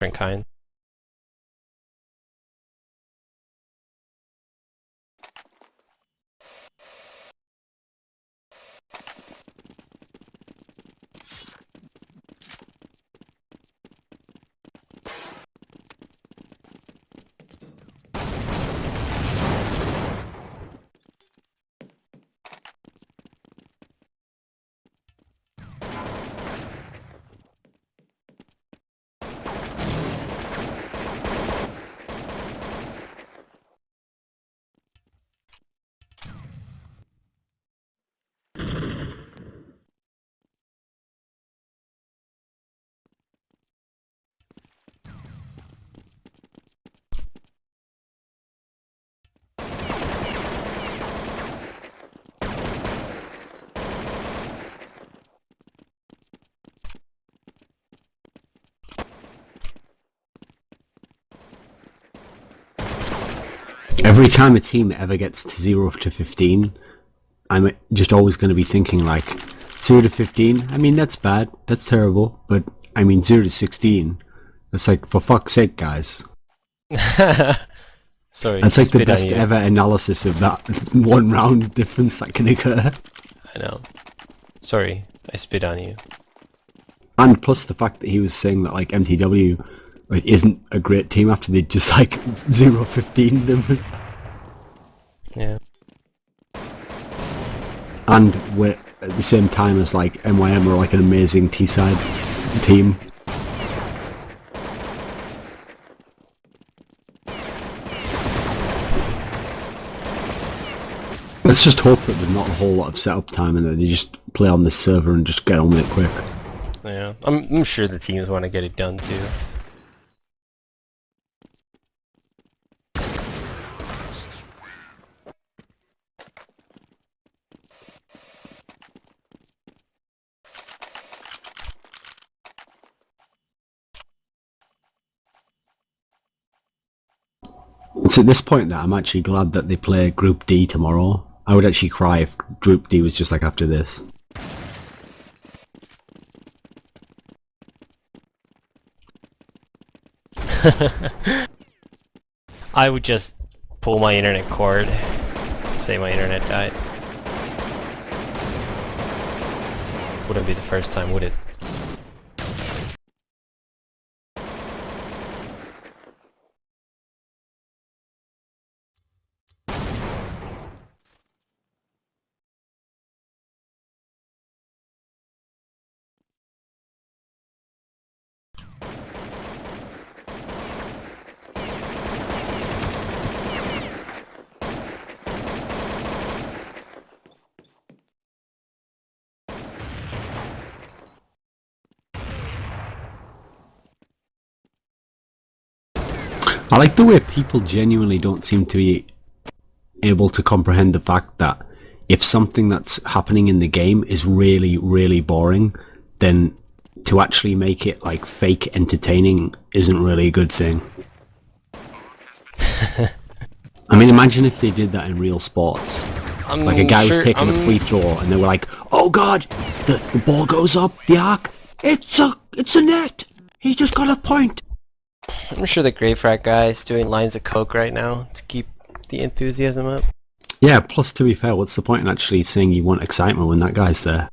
different kind. Every time a team ever gets to 0 to 15, I'm just always going to be thinking like, 0 to 15, I mean that's bad, that's terrible, but I mean 0 to 16, it's like, for fuck's sake guys. Sorry, That's I like the spit on best you. ever analysis of that one round difference that can occur. I know. Sorry, I spit on you. And plus the fact that he was saying that like MTW like, isn't a great team after they just like 0-15 them. Yeah. And we're at the same time as like MYM are like an amazing T-side team. Let's just hope that there's not a whole lot of setup time and that they just play on this server and just get on with it quick. Yeah. I'm sure the teams want to get it done too. It's at this point that I'm actually glad that they play Group D tomorrow. I would actually cry if Group D was just like after this. I would just pull my internet cord. Say my internet died. Wouldn't be the first time, would it? I like the way people genuinely don't seem to be able to comprehend the fact that if something that's happening in the game is really, really boring, then to actually make it like fake entertaining isn't really a good thing. I mean, imagine if they did that in real sports. Like a guy was taking a free throw and they were like, "Oh God, the ball goes up the arc. It's a net. He just got a point." I'm sure the Grey Frat guy is doing lines of coke right now to keep the enthusiasm up. Yeah. Plus, to be fair, what's the point in actually saying you want excitement when that guy's there?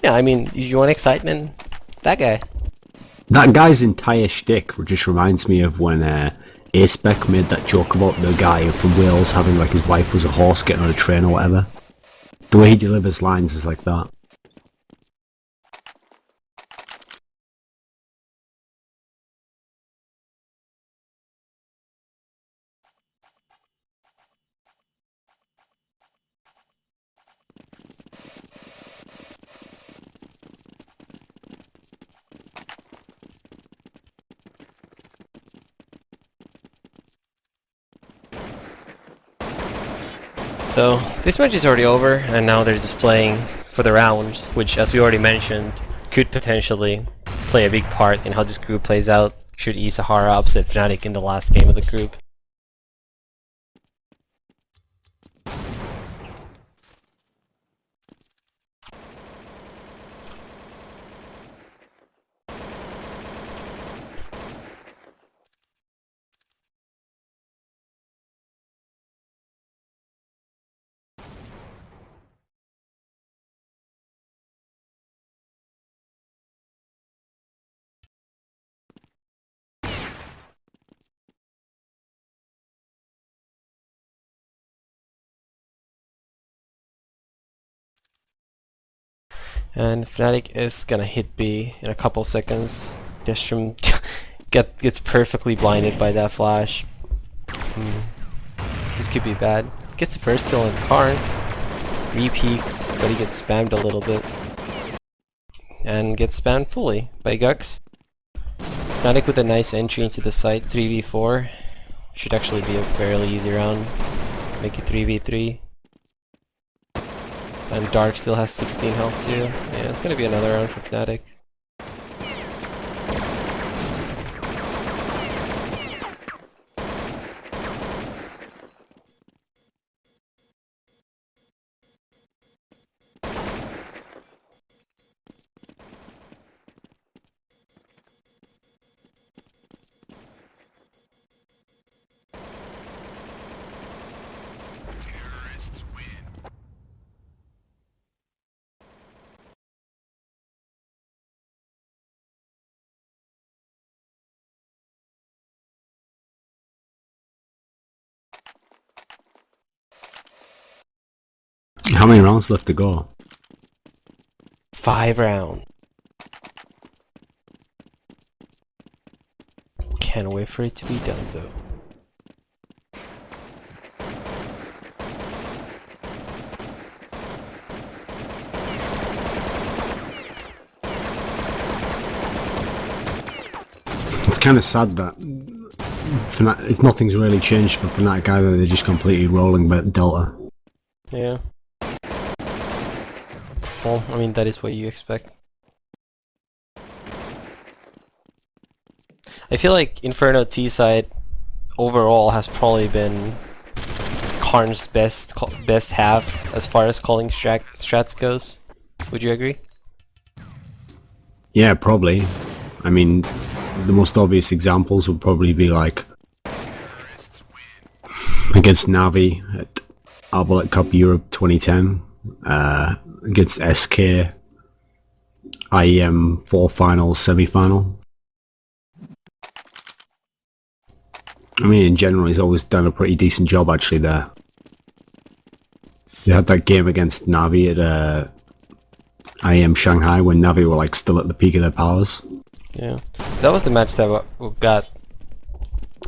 Yeah, I mean, you want excitement? That guy. That guy's entire shtick just reminds me of when A-Spec made that joke about the guy from Wales having like his wife was a horse getting on a train or whatever. The way he delivers lines is like that. So, this match is already over, and now they're just playing for the rounds, which, as we already mentioned, could potentially play a big part in how this group plays out should Isahara upset Fnatic in the last game of the group. And Fnatic is gonna hit B in a couple seconds. Destrum gets perfectly blinded by that flash. This could be bad. Gets the first kill on Karn. Re-peeks, but he gets spammed a little bit. And gets spammed fully by Gux. Fnatic with a nice entry into the site, 3v4. Should actually be a fairly easy round. Make it 3v3. And Dark still has 16 health too. Yeah, it's gonna be another round for Fnatic. How many rounds left to go? 5 rounds. Can't wait for it to be done, so. It's kind of sad that nothing's really changed for Fnatic either. They're just completely rolling but Delta. Yeah. Well, I mean, that is what you expect. I feel like Inferno T side overall has probably been Karn's best half as far as calling strats goes. Would you agree? Yeah, probably. I mean, the most obvious examples would probably be like against Navi at Arblet Cup Europe 2010, against SK IEM 4 finals semi-final. I mean, in general, he's always done a pretty decent job actually there. They had that game against Navi at IEM Shanghai when Navi were like still at the peak of their powers. Yeah, that was the match that got.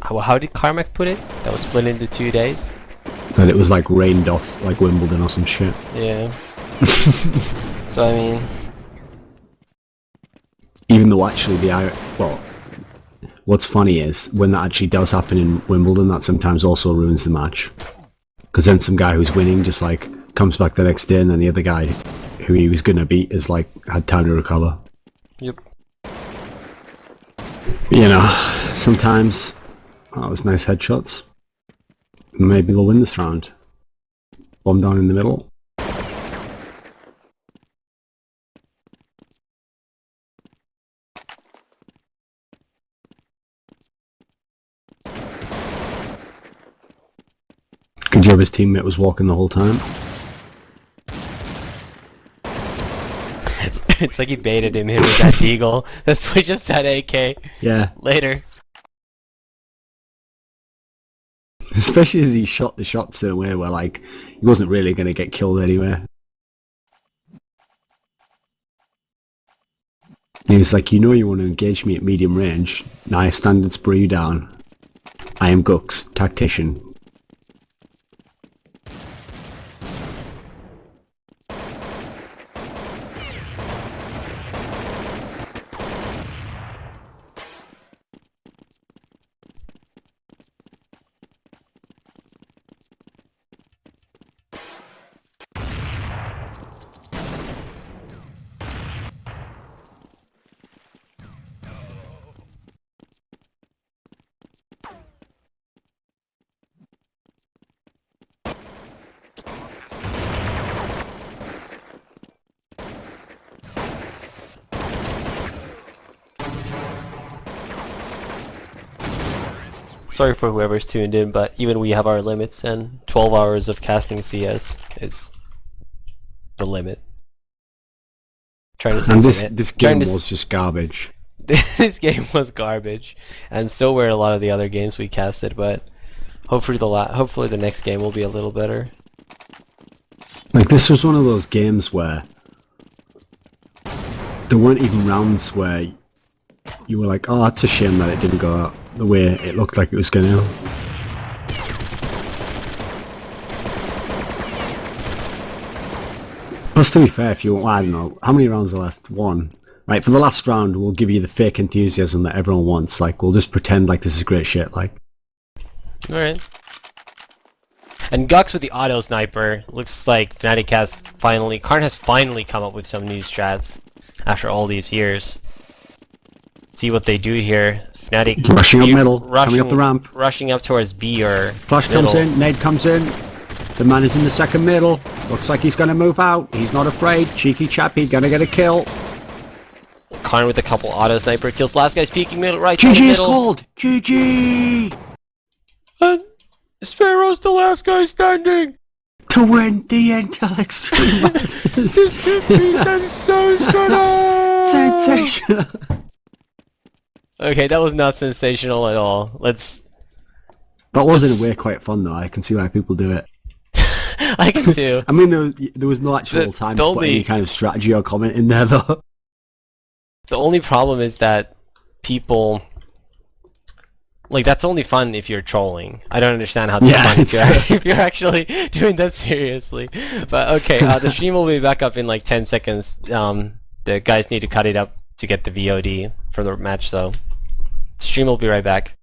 How did Carmack put it? That was split into 2 days. That it was like rained off like Wimbledon or some shit. Yeah. So I mean, even though actually what's funny is when that actually does happen in Wimbledon, that sometimes also ruins the match. Because then some guy who's winning just like comes back the next day, and then the other guy who he was gonna beat is like had time to recover. yep. You know, sometimes that was nice headshots. Maybe they'll win this round. Bomb down in the middle. Good job his teammate was walking the whole time. It's like he baited him with that deagle. That's why he just had AK. Yeah. Later. Especially as he shot the shots in a way where like he wasn't really going to get killed anyway. He was like, you know you want to engage me at medium range. Now I stand and spray you down. I am Gux, tactician. Sorry for whoever's tuned in, but even we have our limits, and 12 hours of casting CS is the limit. Trying to And this game was just garbage. This game was garbage, and so were a lot of the other games we casted. But hopefully hopefully the next game will be a little better. Like this was one of those games where there weren't even rounds where you were like, oh, that's a shame that it didn't go out the way it looked like it was going to. Plus, to be fair, if you want, I don't know, how many rounds are left? 1. Right, for the last round, we'll give you the fake enthusiasm that everyone wants. Like, we'll just pretend like this is great shit, like. Alright. And Gux with the auto sniper. Looks like Fnatic has finally... Karn has finally come up with some new strats after all these years. See what they do here. Fnatic... Rushing up middle, coming up the ramp. Rushing up towards B or Flash middle. comes in, nade comes in. The man is in the second middle. Looks like he's going to move out. He's not afraid. Cheeky chappy, gonna get a kill. Karn with a couple auto sniper kills. Last guy's peeking middle, right GG is middle. called! GG! And Spharaoh's the last guy standing! To win the Intel Extreme Masters! This could be sensational! Sensational! Okay, that was not sensational at all. Let's... That was in a way quite fun though. I can see why people do it. I can too. I mean, there was no actual time to put any kind of strategy or comment in there though. The only problem is that people... Like, that's only fun if you're trolling. I don't understand how that's fun if you're actually doing that seriously. But okay, the stream will be back up in like 10 seconds. The guys need to cut it up to get the VOD for the match, so... Stream will be right back.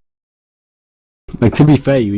Like, to be fair, you